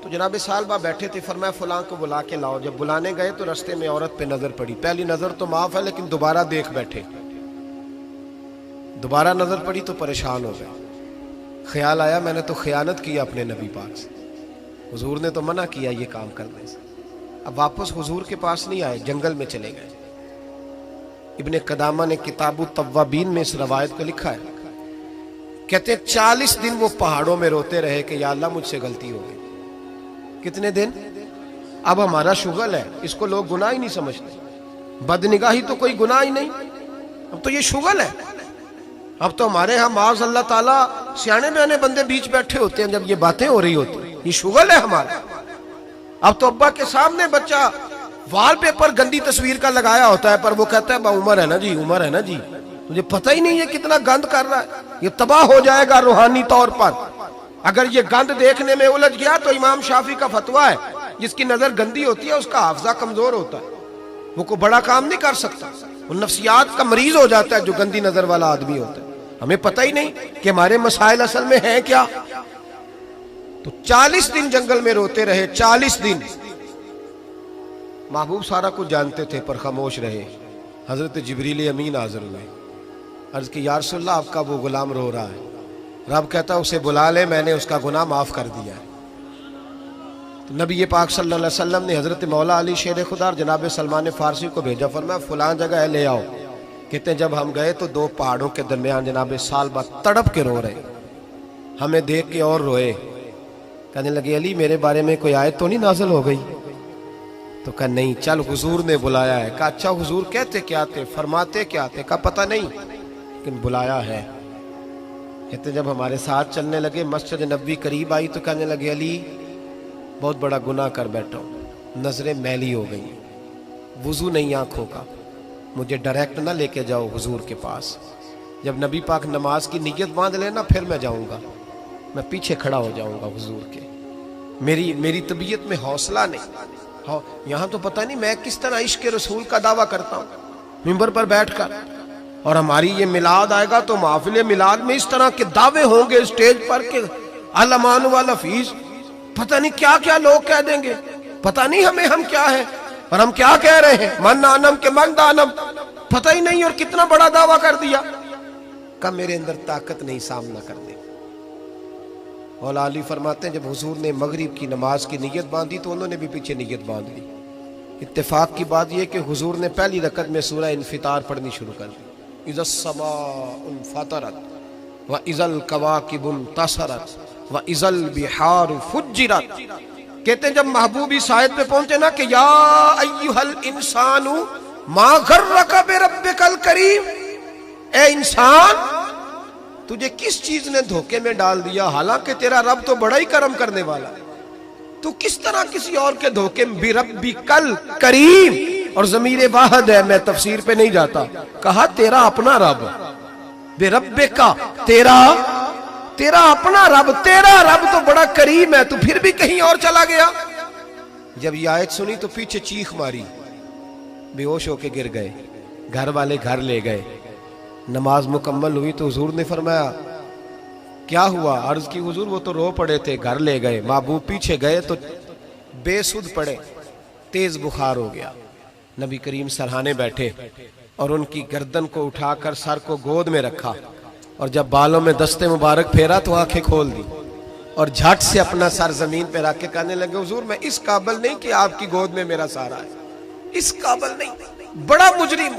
तो जनाब सालबा बैठे थे, फरमाया फलां को बुला के लाओ। जब बुलाने गए तो रास्ते में औरत पे नजर पड़ी। पहली नजर तो माफ है, लेकिन दोबारा देख बैठे। दोबारा नजर पड़ी तो परेशान हो गए। ख्याल आया मैंने तो खयानत किया अपने नबी पाक से, हुजूर ने तो मना किया ये काम करने से। अब वापस हुजूर के पास नहीं आए, जंगल में चले गए। इब्ने कदामा ने किताबु तव्वाबीन में इस रवायत को लिखा है। कहते 40 दिन वो पहाड़ों में रोते रहे कि या अल्लाह मुझसे गलती हो गई। कितने दिन? अब हमारा शुगल है, इसको लोग गुनाह ही नहीं समझते। बदनिगाही तो कोई गुनाह ही नहीं, अब तो ये शुगल है। अब तो हमारे यहाँ माज़ अल्लाह ताला सियाने बयाने बंदे बीच बैठे होते हैं जब ये बातें हो रही होती, ये शुगल है हमारा। अब तो अब्बा के सामने बच्चा वॉलपेपर गंदी तस्वीर का लगाया होता है, पर वो कहता है उम्र है ना जी, उम्र है ना जी। मुझे पता ही नहीं है कितना गंद कर रहा है, ये तबाह हो जाएगा रूहानी तौर पर। अगर ये गंद देखने में उलझ गया तो इमाम शाफी का फतवा है, जिसकी नजर गंदी होती है उसका हाफजा कमजोर होता है, वो कोई बड़ा काम नहीं कर सकता, वो नफ्सियात का मरीज हो जाता है जो गंदी नजर वाला आदमी होता है। हमें पता ही नहीं कि हमारे मसाइल असल में हैं क्या। तो 40 दिन जंगल में रोते रहे, 40 दिन। महबूब सारा कुछ जानते थे पर खामोश रहे। हजरत जिब्रील अमीन हाजिर हुए, अर्ज की या रसूल अल्लाह आपका वो गुलाम रो रहा है। रब कहता उसे बुला ले, मैंने उसका गुनाह माफ कर दिया है। तो नबी पाक सल्लल्लाहु अलैहि वसल्लम ने हजरत मौला अली शेर खुदा जनाब सलमान फारसी को भेजा, फरमाया फलां जगह है ले आओ। कहते जब हम गए तो दो पहाड़ों के दरमियान जनाब सालबा तड़प के रो रहे, हमें देख के और रोए। कहने लगे अली मेरे बारे में कोई आयत तो नहीं नाज़िल हो गई? तो कहा नहीं, चल हुजूर ने बुलाया है। कहा अच्छा हुजूर कहते क्या थे, फरमाते क्या थे? कहा पता नहीं, लेकिन बुलाया है। कहते जब हमारे साथ चलने लगे, मस्जिद नबवी करीब आई तो कहने लगे अली बहुत बड़ा गुनाह कर बैठा हूँ, नजरें मैली हो गई, वुजू नहीं आंखों का, मुझे डायरेक्ट ना लेके जाओ हुजूर के पास। जब नबी पाक नमाज की नीयत बांध लेना फिर मैं जाऊंगा, मैं पीछे खड़ा हो जाऊंगा हुजूर के। मेरी तबीयत में हौसला नहीं। हाँ, यहाँ तो पता नहीं मैं किस तरह इश्क रसूल का दावा करता हूँ मिंबर पर बैठकर, और हमारी ये मिलाद आएगा तो महफिल मिलाद में इस तरह के दावे होंगे स्टेज पर के अलमान वाला फीस, पता नहीं क्या क्या लोग कह देंगे, पता नहीं हमें हम क्या है और हम क्या कह रहे हैं। मन आनम के मन दानम, पता ही नहीं, और कितना बड़ा दावा कर दिया। कब मेरे अंदर ताकत नहीं सामना कर दे। मौला अली फरमाते हैं जब हुजूर ने मगरिब की नमाज की नीयत बांधी तो उन्होंने भी पीछे नीयत बांध ली। इत्तेफाक की बात यह कि हुजूर ने पहली रकत में सूरह इन्फितार पढ़नी शुरू कर दी। इज़स समाउन फतरत व इज़ल कवाकिबुन तसरत व इज़ल बिहार फुज्जिरत। कहते जब महबूब इस आयत पे पहुंचे ना कि या अय्युहल इंसानु मा गर्रका बिरब्बिकल करीम, ए इंसान तुझे किस चीज ने धोखे में डाल दिया, हालांकि तेरा रब तो बड़ा ही करम करने वाला है, तू किस तरह किसी और के धोखे में। बिरब्बिकल करीम, और ज़मीर वाहिद है, मैं तफसीर पे नहीं जाता, कहा तेरा अपना रब, बिरब्बिका तेरा अपना रब, तेरा रब तो बड़ा करीम है, तू फिर भी कहीं और चला गया। जब ये आयत सुनी तो पीछे चीख मारी, बेहोश होके गिर गए, घर वाले घर ले गए। नमाज मुकम्मल हुई तो हुजूर ने फरमाया क्या हुआ? अर्ज की हुजूर वो तो रो पड़े थे, घर ले गए। महबूब पीछे गए तो बेसुध पड़े, तेज बुखार हो गया। नबी करीम सरहाने बैठे और उनकी गर्दन को उठाकर सर को गोद में रखा, और जब बालों में दस्ते मुबारक फेरा तो आंखें खोल दी और झट से अपना सर जमीन पे रख के कहने लगे हुजूर मैं इस काबिल नहीं कि आपकी गोद में मेरा सहारा है, इस काबिल नहीं, बड़ा मुजरिम।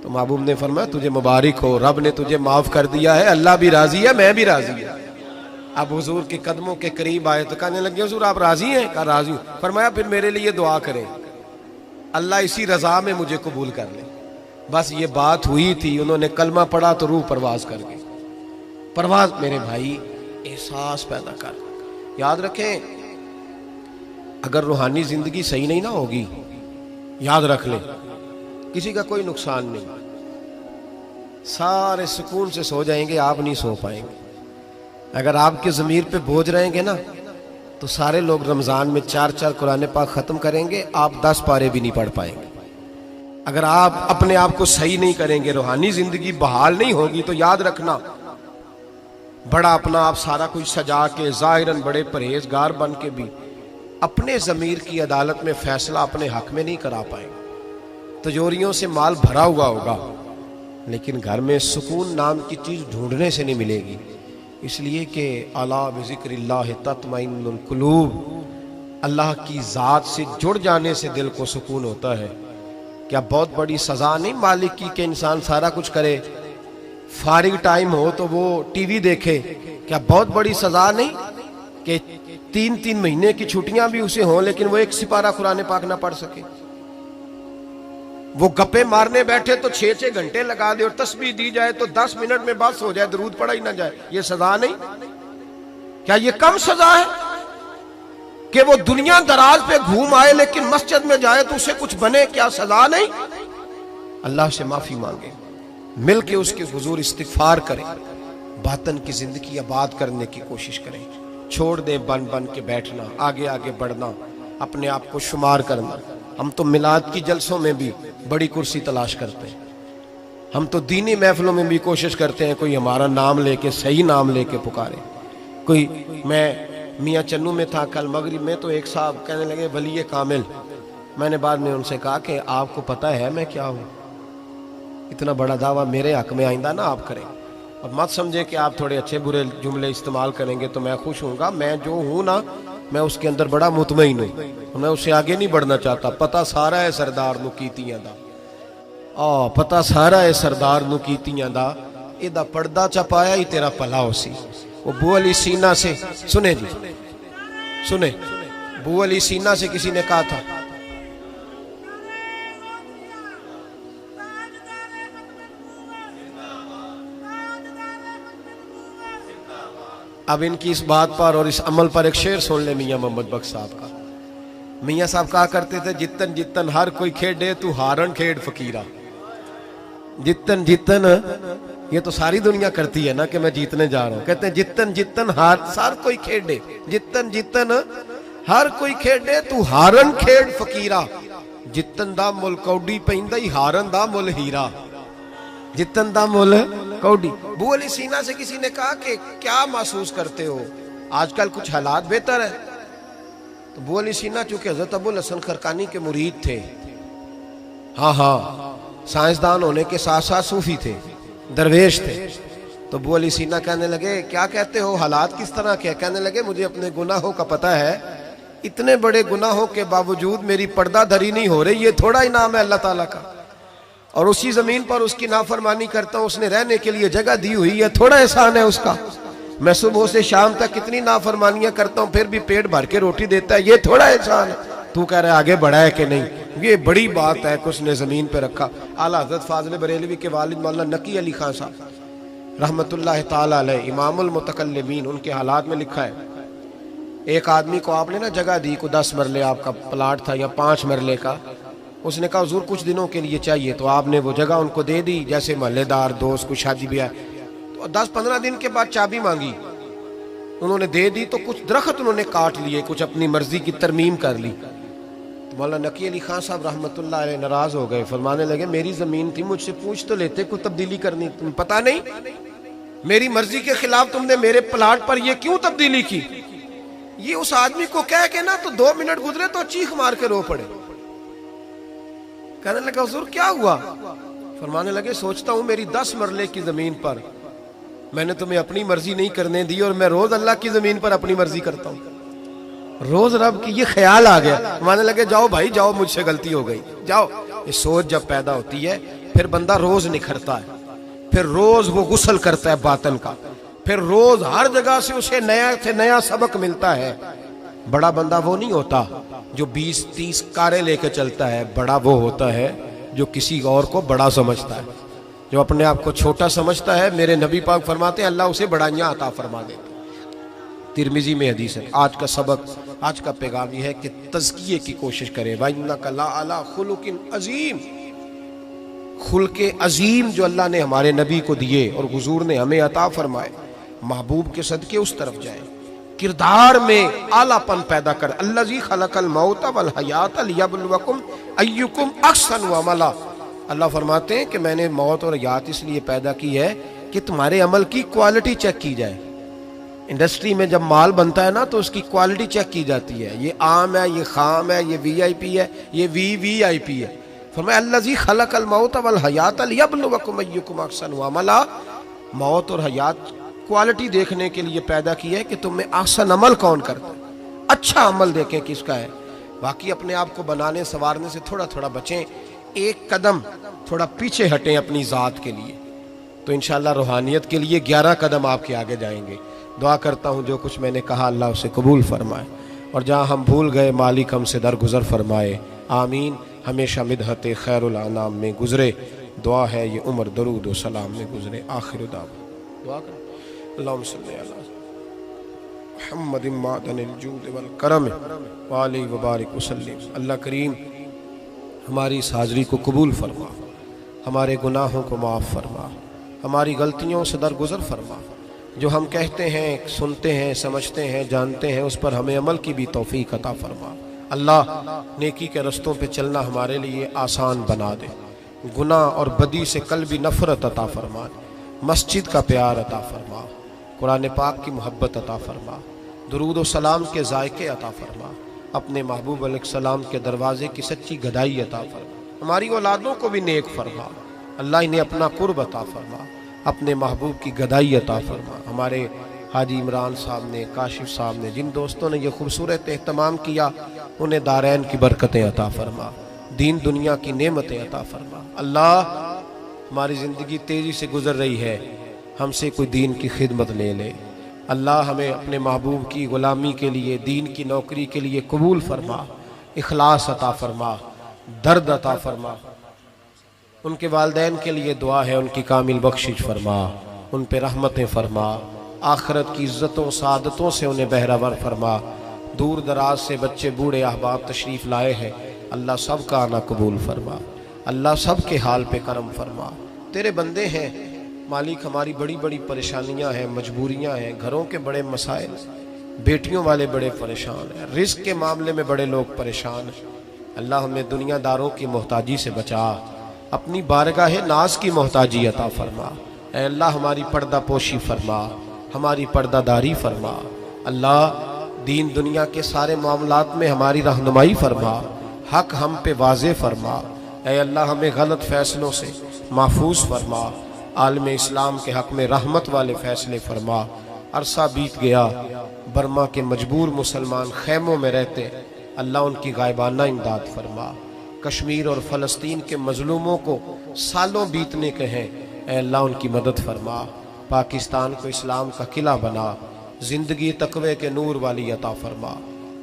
तो महबूब ने फरमाया तुझे मुबारक हो, रब ने तुझे माफ कर दिया है, अल्लाह भी राजी है, मैं भी राजी है। अब हुजूर के कदमों के करीब आए तो कहने लगे हुजूर आप राजी हैं? कहा राजी हूं। फरमाया फिर मेरे लिए दुआ करें, अल्लाह इसी रजा में मुझे कबूल कर ले। बस ये बात हुई थी, उन्होंने कलमा पढ़ा तो रूह परवाज कर गई। परवाज मेरे भाई एहसास पैदा कर। याद रखें अगर रूहानी जिंदगी सही नहीं ना होगी, याद रख ले किसी का कोई नुकसान नहीं, सारे सुकून से सो जाएंगे, आप नहीं सो पाएंगे। अगर आपके ज़मीर पे बोझ रहेंगे ना तो सारे लोग रमज़ान में 4-4 कुरान पाक ख़त्म करेंगे, आप 10 पारे भी नहीं पढ़ पाएंगे। अगर आप अपने आप को सही नहीं करेंगे, रूहानी जिंदगी बहाल नहीं होगी, तो याद रखना बड़ा अपना आप सारा कुछ सजा के ज़ाहिरन बड़े परहेजगार बन के भी अपने ज़मीर की अदालत में फैसला अपने हक में नहीं करा पाएंगे। तिजोरियों से माल भरा हुआ होगा लेकिन घर में सुकून नाम की चीज़ ढूंढने से नहीं मिलेगी। इसलिए कि अला बिज़िक्रिल्लाह तत्मइन्नुल कुलूब, अल्लाह की ज़ात से जुड़ जाने से दिल को सुकून होता है। क्या बहुत बड़ी सज़ा नहीं मालिक की कि इंसान सारा कुछ करे, फारिग टाइम हो तो वो टीवी देखे? क्या बहुत बड़ी सज़ा नहीं कि 3-3 महीने की छुट्टियां भी उसे हों लेकिन वो एक सिपारा कुरान पाक ना पढ़ सके? वो गप्पे मारने बैठे तो 6-6 घंटे लगा दे और तस्बीह दी जाए तो 10 मिनट में बस हो जाए, दरूद पढ़ा ही ना जाए। ये सजा नहीं? क्या ये कम सजा है कि वो दुनिया दराज पे घूम आए लेकिन मस्जिद में जाए तो उसे कुछ बने? क्या सजा नहीं? अल्लाह से माफी मांगे, मिल के उसके हुजूर इस्तिगफार करें, बातन की जिंदगी आबाद करने की कोशिश करें। छोड़ दे बन बन के बैठना, आगे आगे बढ़ना, अपने आप को शुमार करना। हम तो मिलाद की जलसों में भी बड़ी कुर्सी तलाश करते हैं, हम तो दीनी महफिलों में भी कोशिश करते हैं कोई हमारा नाम लेके, सही नाम लेके पुकारे कोई। मैं मियाँ चन्नू में था कल मगरिब में, तो एक साहब कहने लगे वली कामिल। मैंने बाद में उनसे कहा कि आपको पता है मैं क्या हूँ? इतना बड़ा दावा मेरे हक में आइंदा ना आप करें, और मत समझे कि आप थोड़े अच्छे बुरे जुमले इस्तेमाल करेंगे तो मैं खुश हूँगा। मैं जो हूँ ना, मैं उसके अंदर बड़ा मुतमईन हूँ, मैं उससे आगे नहीं बढ़ना चाहता। पता सारा है सरदार नू कीतियां दा, पता सारा है सरदार नू कीतियां दा, एदा पर्दा चपाया ही तेरा भला हो सी। वो बू अली सीना से, सुने जी सुने, बू अली सीना से किसी ने कहा था, अब इनकी इस बात पर और इस अमल पर एक शेर सुन ले मियाँ मोहम्मद बख्श साहब का। मियाँ साहब कहा करते थे, जितन जितन हर कोई खेडे तू हारन खेड फकीरा। जितन जितन, ये तो सारी दुनिया करती है ना कि मैं जीतने जा रहा हूं। कहते हैं जितन जितन हर कोई खेडे, जितन जितन हर कोई खेडे तू हारन खेड फकीरा। जितन दा मुल कौडी पैंदा ही हारन दा मुल हीरा। जितन दा मुल कौडी। बू अली सीना से किसी ने कहा कि क्या महसूस करते हो, आजकल कुछ हालात बेहतर है? तो बू अली सीना चूंकि हजरत अबुल हसन खरकानी के मुरीद थे, हाँ साइंसदान होने के साथ साथ सूफी थे, दरवेश थे, तो बू अली सीना कहने लगे क्या कहते हो, हालात किस तरह के? कहने लगे मुझे अपने गुनाहों का पता है, इतने बड़े गुनाहों के बावजूद मेरी पर्दा धरी नहीं हो रही, ये थोड़ा ही नाम है अल्लाह ताला का, और उसी जमीन पर उसकी नाफरमानी करता हूं, उसने रहने के लिए जगह दी हुई है, थोड़ा एहसान है उसका। मैं सुबह से शाम तक कितनी नाफरमानियां करता हूं फिर भी पेट भर के रोटी देता है, ये थोड़ा एहसान है। तू कह रहा है आगे बढ़ा है कि नहीं? ये बड़ी बात है कि उसने जमीन पे रखा। आला हज़रत फाज़िल बरेलवी के वालिद मौलाना नकी अली खान साहब रहमतुल्लाह ताला अलैह, इमामुल मुतकल्लिमीन, उनके हालात में लिखा है, एक आदमी को आपने ना जगह दी, को 10 मरले आपका प्लाट था या 5 मरले का, उसने कहा हुजूर कुछ दिनों के लिए चाहिए, तो आपने वो जगह उनको दे दी, जैसे मोहल्लेदार दोस्त को शादी ब्याह, तो 10-15 दिन के बाद चाबी मांगी, उन्होंने दे दी, तो कुछ दरख्त उन्होंने काट लिए, कुछ अपनी मर्जी की तरमीम कर ली। तो मौलाना नकी अली खान साहब रहमतुल्लाह अलैह नाराज हो गए, फरमाने लगे मेरी जमीन थी, मुझसे पूछ तो लेते, कुछ तब्दीली करनी, तुम्हें पता नहीं? मेरी मर्जी के खिलाफ तुमने मेरे प्लाट पर ये क्यों तब्दीली की? ये उस आदमी को कह के ना तो 2 मिनट गुजरे तो चीख मार के रो पड़े। कहने लगा हुजूर क्या हुआ? फरमाने लगे सोचता हूं मेरी 10 मरले की जमीन पर मैंने तुम्हें अपनी मर्जी नहीं करने दी, और मैं रोज अल्लाह की जमीन पर अपनी मर्जी करता हूं, रोज रब की। ये ख्याल आ गया, मानने लगे जाओ भाई जाओ, मुझसे गलती हो गई, जाओ। ये सोच जब पैदा होती है फिर बंदा रोज निखरता है, फिर रोज वो गुस्ल करता है बातन का, फिर रोज हर जगह से उसे नया से नया सबक मिलता है। बड़ा बंदा वो नहीं होता जो 20-30 कारें लेके चलता है, बड़ा वो होता है जो किसी और को बड़ा समझता है, जो अपने आप को छोटा समझता है। मेरे नबी पाक फरमाते हैं अल्लाह उसे बड़ाइयां अता फरमा देता। तिरमिजी में हदीस है। आज का सबक, आज का पैगाम यह है कि तज़किये की कोशिश करें। वइन्नका लअला खुलुकिन अज़ीम, खुल्के अजीम जो अल्लाह ने हमारे नबी को दिए और हुजूर ने हमें अता फरमाए, महबूब के सदके उस तरफ जाए, किरदार में आलापन पैदा कर। अल्लज़ी खलक़ल मौत वल हयात लियब्लुवकुम अय्युकुम अहसनु अमला। अल्लाह फरमाते हैं कि मैंने मौत और हयात इसलिए पैदा की है कि तुम्हारे अमल की क्वालिटी चेक की जाए। इंडस्ट्री में जब माल बनता है ना तो उसकी क्वालिटी चेक की जाती है, ये आम है, ये खाम है, ये वीआईपी है, ये वीवीआईपी है। फरमाया अल्लज़ी खलक़ल मौत वल हयात लियब्लुवकुम अय्युकुम अहसनु अमला। मौत और हयात क्वालिटी देखने के लिए पैदा की है कि तुम में आसन अमल कौन करता है, अच्छा अमल देखें किसका है। बाकी अपने आप को बनाने संवारने से थोड़ा थोड़ा बचें, एक कदम थोड़ा पीछे हटें अपनी ज़ात के लिए, तो इंशाअल्लाह रूहानियत के लिए 11 कदम आपके आगे जाएंगे। दुआ करता हूँ जो कुछ मैंने कहा अल्लाह उसे कबूल फरमाए, और जहाँ हम भूल गए मालिक हमसे दरगुजर फरमाए। आमीन। हमेशा मिदहत खैरुल अनाम में गुजरे, दुआ है ये उम्र दरूद व सलाम में गुजरे। आखिर दुआ कर अल्लाहुम्मा सल्ली अला मुहम्मदिन मादनिल जूद वल करम व अलैहि व बारिक वसल्लम। अल्लाह करीम हमारी इस हाज़री को कबूल फरमा, हमारे गुनाहों को माफ़ फरमा, हमारी गलतियों से दरगुजर फरमा। जो हम कहते हैं, सुनते हैं, समझते हैं, जानते हैं, उस पर हमें अमल की भी तौफीक अता फरमा। अल्लाह नेकी के रस्तों पे चलना हमारे लिए आसान बना दे, गुनाह और बदी से कल्बी नफ़रत अता फरमा, मस्जिद का प्यार अता फरमा, कुरान पाक की मोहब्बत अता फरमा, दुरूद व सलाम के जायके अता फरमा, अपने महबूब अलैहिस्सलाम के दरवाज़े की सच्ची गदाई अता फरमा, हमारी औलादों को भी नेक फरमा। अल्लाह इन्हें अपना कुर्ब अता फरमा, अपने महबूब की गदाई अता फरमा। हमारे हाजी इमरान साहब ने, काशिफ साहब ने, जिन दोस्तों ने ये खूबसूरत एहतमाम किया, उन्हें दारैन की बरकतें अता फरमा, दीन दुनिया की नेमतें अता फरमा। अल्लाह हमारी ज़िंदगी तेज़ी से गुजर रही है, हमसे कोई दीन की खिदमत ले ले। अल्लाह हमें अपने महबूब की ग़ुलामी के लिए, दीन की नौकरी के लिए कबूल फरमा, इखलास अता फरमा, दर्द अता फरमा। उनके वालिदैन के लिए दुआ है, उनकी कामिल बख्शिश फरमा, उन पे रहमतें फरमा, आखिरत की इज़्ज़तों सादतों से उन्हें बहरावर फरमा। दूर दराज से बच्चे बूढ़े अहबाब तशरीफ़ लाए हैं, अल्लाह सब का आना कबूल फरमा, अल्लाह सब के हाल पे करम फरमा। तेरे बंदे हैं मालिक, हमारी बड़ी बड़ी परेशानियां हैं, मजबूरियां हैं, घरों के बड़े मसाइल, बेटियों वाले बड़े परेशान हैं, रिज़्क़ के मामले में बड़े लोग परेशान हैं। अल्लाह हमें दुनियादारों की मोहताजी से बचा, अपनी बारगाह नाज की मोहताजी अता फरमा। ऐ अल्लाह हमारी पर्दा पोशी फरमा, हमारी पर्दादारी फरमा। अल्लाह दीन दुनिया के सारे मामलात में हमारी रहनुमाई फरमा, हक हम पे वाज़े फरमा। ऐ अल्लाह हमें गलत फ़ैसलों से महफूज फरमा, आलम इस्लाम के हक में रहमत वाले फ़ैसले फरमा। अरसा बीत गया, बर्मा के मजबूर मुसलमान खैमों में रहते, अल्लाह उनकी गायबाना इमदाद फरमा। कश्मीर और फ़लस्तीन के मजलूमों को सालों बीतने के हैं, ऐ अल्लाह उनकी मदद फरमा। पाकिस्तान को इस्लाम का किला बना, ज़िंदगी तकवे के नूर वाली अता फरमा,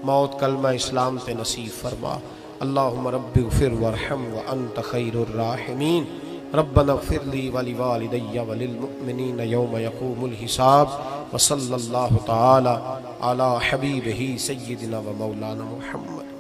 मौत कलमा इस्लाम पे नसीब फरमा। अल्लाहुम्मा रब्बि ग़फ़िर वरहम व अंत खैरुर राहिमीन। रब्बना ग़फ़िर ली व लिवालिदैया व लिलमुअ्मिनीना यौम यक़ूमुल हिसाब। व सल्लल्लाहु तआला अला हबीबिही सय्यिदिना व मौलाना मुहम्मद।